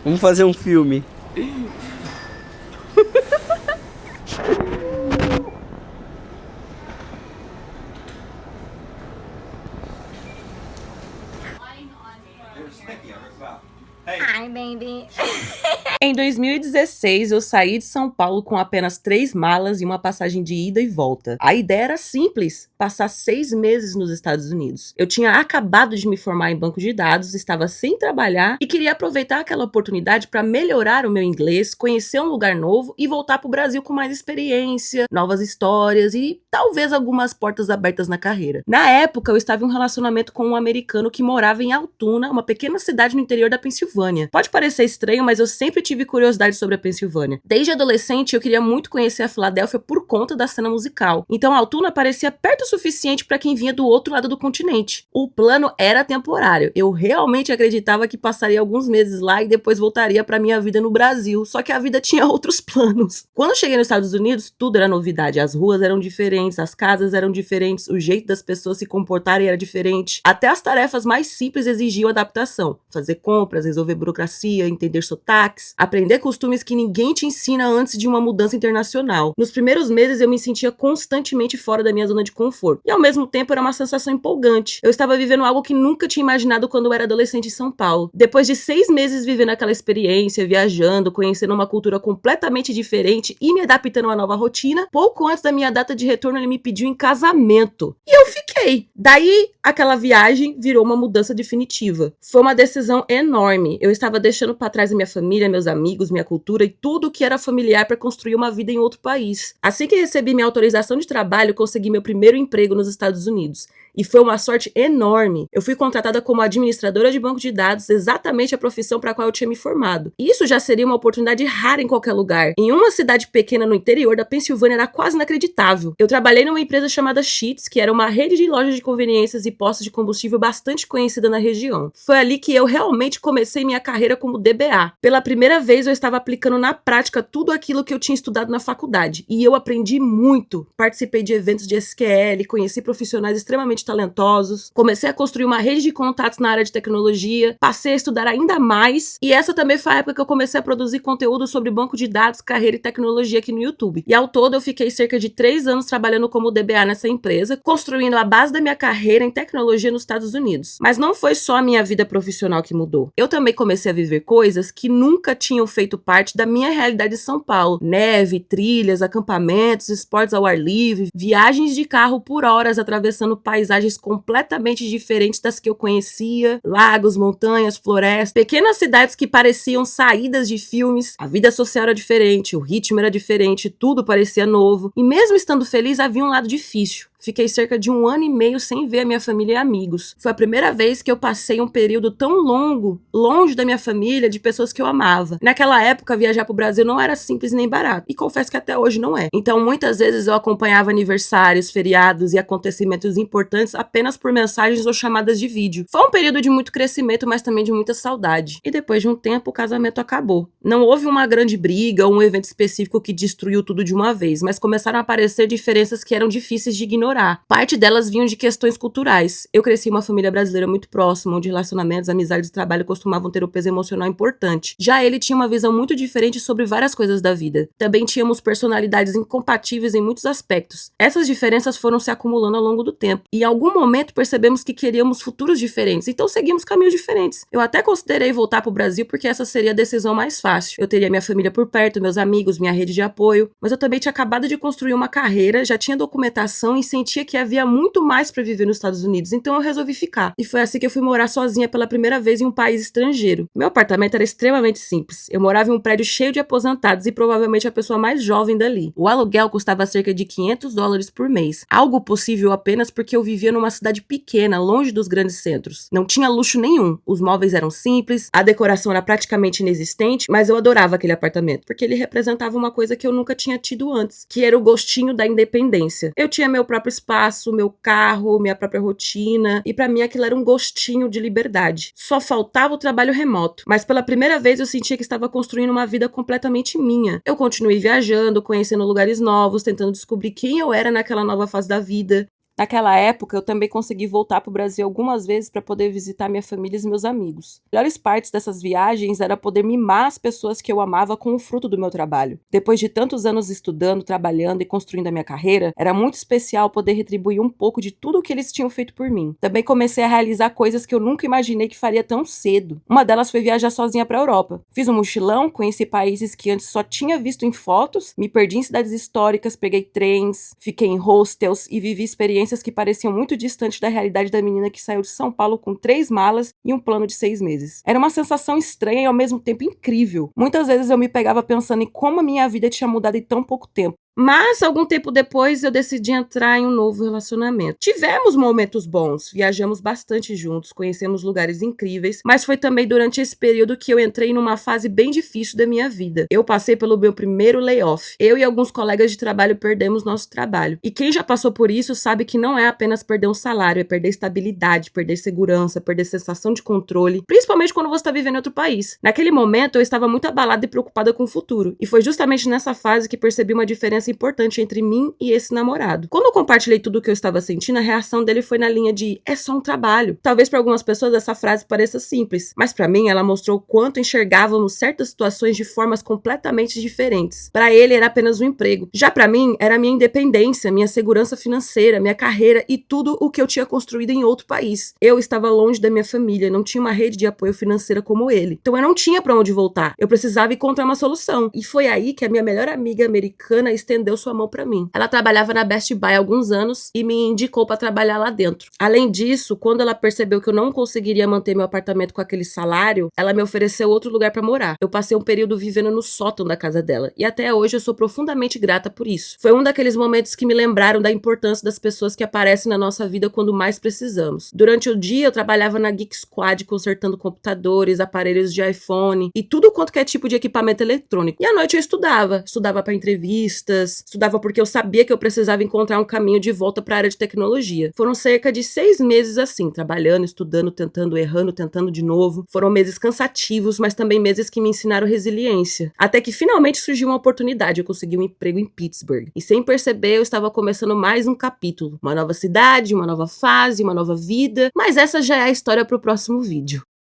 Vamos fazer um filme. Hi, baby. Em 2016, eu saí de São Paulo com apenas 3 malas e uma passagem de ida e volta. A ideia era simples: passar 6 meses nos Estados Unidos. Eu tinha acabado de me formar em banco de dados, estava sem trabalhar e queria aproveitar aquela oportunidade para melhorar o meu inglês, conhecer um lugar novo e voltar para o Brasil com mais experiência, novas histórias e talvez algumas portas abertas na carreira. Na época, eu estava em um relacionamento com um americano que morava em Altoona, uma pequena cidade no interior da Pensilvânia. Pode parecer estranho, mas eu sempre tive curiosidade sobre a Pensilvânia. Desde adolescente, eu queria muito conhecer a Filadélfia por conta da cena musical. Então, Altoona parecia perto o suficiente para quem vinha do outro lado do continente. O plano era temporário. Eu realmente acreditava que passaria alguns meses lá e depois voltaria para minha vida no Brasil. Só que a vida tinha outros planos. Quando eu cheguei nos Estados Unidos, tudo era novidade. As ruas eram diferentes, as casas eram diferentes, o jeito das pessoas se comportarem era diferente. Até as tarefas mais simples exigiam adaptação. Fazer compras, resolver burocracia, entender sotaques, aprender costumes que ninguém te ensina antes de uma mudança internacional. Nos primeiros meses eu me sentia constantemente fora da minha zona de conforto. E ao mesmo tempo era uma sensação empolgante. Eu estava vivendo algo que nunca tinha imaginado quando eu era adolescente em São Paulo. Depois de 6 meses vivendo aquela experiência, viajando, conhecendo uma cultura completamente diferente e me adaptando a uma nova rotina, pouco antes da minha data de retorno ele me pediu em casamento. E eu fiquei. Daí, aquela viagem virou uma mudança definitiva. Foi uma decisão enorme. Eu estava deixando para trás a minha família, meus amigos, minha cultura e tudo que era familiar para construir uma vida em outro país. Assim que recebi minha autorização de trabalho, consegui meu primeiro emprego nos Estados Unidos. E foi uma sorte enorme. Eu fui contratada como administradora de banco de dados, exatamente a profissão para a qual eu tinha me formado. Isso já seria uma oportunidade rara em qualquer lugar. Em uma cidade pequena no interior da Pensilvânia era quase inacreditável. Eu trabalhei numa empresa chamada Sheetz, que era uma rede de lojas de conveniências e postos de combustível bastante conhecida na região. Foi ali que eu realmente comecei minha carreira como DBA. Pela primeira vez eu estava aplicando na prática tudo aquilo que eu tinha estudado na faculdade. E eu aprendi muito. Participei de eventos de SQL, conheci profissionais extremamente talentosos, comecei a construir uma rede de contatos na área de tecnologia, passei a estudar ainda mais, e essa também foi a época que eu comecei a produzir conteúdo sobre banco de dados, carreira e tecnologia aqui no YouTube. E ao todo eu fiquei cerca de 3 anos trabalhando como DBA nessa empresa, construindo a base da minha carreira em tecnologia nos Estados Unidos. Mas não foi só a minha vida profissional que mudou. Eu também comecei a viver coisas que nunca tinham feito parte da minha realidade de São Paulo. Neve, trilhas, acampamentos, esportes ao ar livre, viagens de carro por horas atravessando paisagens completamente diferentes das que eu conhecia, lagos, montanhas, florestas, pequenas cidades que pareciam saídas de filmes. A vida social era diferente, o ritmo era diferente, tudo parecia novo, e mesmo estando feliz havia um lado difícil. Fiquei cerca de 1 ano e meio sem ver a minha família e amigos. Foi a primeira vez que eu passei um período tão longo, longe da minha família, de pessoas que eu amava. Naquela época, viajar pro Brasil não era simples nem barato. E confesso que até hoje não é. Então, muitas vezes eu acompanhava aniversários, feriados e acontecimentos importantes apenas por mensagens ou chamadas de vídeo. Foi um período de muito crescimento, mas também de muita saudade. E depois de um tempo, o casamento acabou. Não houve uma grande briga ou um evento específico que destruiu tudo de uma vez, mas começaram a aparecer diferenças que eram difíceis de ignorar. Parte delas vinham de questões culturais. Eu cresci em uma família brasileira muito próxima, onde relacionamentos, amizades e trabalho costumavam ter um peso emocional importante. Já ele tinha uma visão muito diferente sobre várias coisas da vida. Também tínhamos personalidades incompatíveis em muitos aspectos. Essas diferenças foram se acumulando ao longo do tempo. E em algum momento percebemos que queríamos futuros diferentes, então seguimos caminhos diferentes. Eu até considerei voltar para o Brasil porque essa seria a decisão mais fácil. Eu teria minha família por perto, meus amigos, minha rede de apoio, mas eu também tinha acabado de construir uma carreira, já tinha documentação e sentia que havia muito mais para viver nos Estados Unidos, então eu resolvi ficar. E foi assim que eu fui morar sozinha pela primeira vez em um país estrangeiro. Meu apartamento era extremamente simples. Eu morava em um prédio cheio de aposentados e provavelmente a pessoa mais jovem dali. O aluguel custava cerca de $500 por mês, algo possível apenas porque eu vivia numa cidade pequena, longe dos grandes centros. Não tinha luxo nenhum. Os móveis eram simples, a decoração era praticamente inexistente, mas eu adorava aquele apartamento, porque ele representava uma coisa que eu nunca tinha tido antes, que era o gostinho da independência. Eu tinha meu próprio espaço, meu carro, minha própria rotina, e pra mim aquilo era um gostinho de liberdade. Só faltava o trabalho remoto, mas pela primeira vez eu sentia que estava construindo uma vida completamente minha. Eu continuei viajando, conhecendo lugares novos, tentando descobrir quem eu era naquela nova fase da vida. Naquela época, eu também consegui voltar para o Brasil algumas vezes para poder visitar minha família e meus amigos. As melhores partes dessas viagens era poder mimar as pessoas que eu amava com o fruto do meu trabalho. Depois de tantos anos estudando, trabalhando e construindo a minha carreira, era muito especial poder retribuir um pouco de tudo o que eles tinham feito por mim. Também comecei a realizar coisas que eu nunca imaginei que faria tão cedo. Uma delas foi viajar sozinha para a Europa. Fiz um mochilão, conheci países que antes só tinha visto em fotos, me perdi em cidades históricas, peguei trens, fiquei em hostels e vivi experiências que pareciam muito distantes da realidade da menina que saiu de São Paulo com 3 malas e um plano de 6 meses. Era uma sensação estranha e ao mesmo tempo incrível. Muitas vezes eu me pegava pensando em como a minha vida tinha mudado em tão pouco tempo. Mas, algum tempo depois, eu decidi entrar em um novo relacionamento. Tivemos momentos bons, viajamos bastante juntos, conhecemos lugares incríveis, mas foi também durante esse período que eu entrei numa fase bem difícil da minha vida. Eu passei pelo meu primeiro layoff. Eu e alguns colegas de trabalho perdemos nosso trabalho. E quem já passou por isso sabe que não é apenas perder um salário, é perder estabilidade, perder segurança, perder sensação de controle, principalmente quando você está vivendo em outro país. Naquele momento, eu estava muito abalada e preocupada com o futuro, e foi justamente nessa fase que percebi uma diferença importante entre mim e esse namorado. Quando eu compartilhei tudo o que eu estava sentindo, a reação dele foi na linha de é só um trabalho. Talvez para algumas pessoas essa frase pareça simples, mas para mim ela mostrou o quanto enxergávamos certas situações de formas completamente diferentes. Para ele era apenas um emprego. Já para mim era minha independência, minha segurança financeira, minha carreira e tudo o que eu tinha construído em outro país. Eu estava longe da minha família, não tinha uma rede de apoio financeira como ele. Então eu não tinha para onde voltar. Eu precisava encontrar uma solução. E foi aí que a minha melhor amiga americana estendeu sua mão para mim. Ela trabalhava na Best Buy há alguns anos e me indicou para trabalhar lá dentro. Além disso, quando ela percebeu que eu não conseguiria manter meu apartamento com aquele salário, ela me ofereceu outro lugar para morar. Eu passei um período vivendo no sótão da casa dela e até hoje eu sou profundamente grata por isso. Foi um daqueles momentos que me lembraram da importância das pessoas que aparecem na nossa vida quando mais precisamos. Durante o dia eu trabalhava na Geek Squad consertando computadores, aparelhos de iPhone e tudo quanto que é tipo de equipamento eletrônico. E à noite eu estudava para entrevistas, estudava porque eu sabia que eu precisava encontrar um caminho de volta para a área de tecnologia. Foram cerca de 6 meses assim, trabalhando, estudando, tentando, errando, tentando de novo. Foram meses cansativos, mas também meses que me ensinaram resiliência. Até que finalmente surgiu uma oportunidade, eu consegui um emprego em Pittsburgh. E sem perceber, eu estava começando mais um capítulo. Uma nova cidade, uma nova fase, uma nova vida. Mas essa já é a história para o próximo vídeo.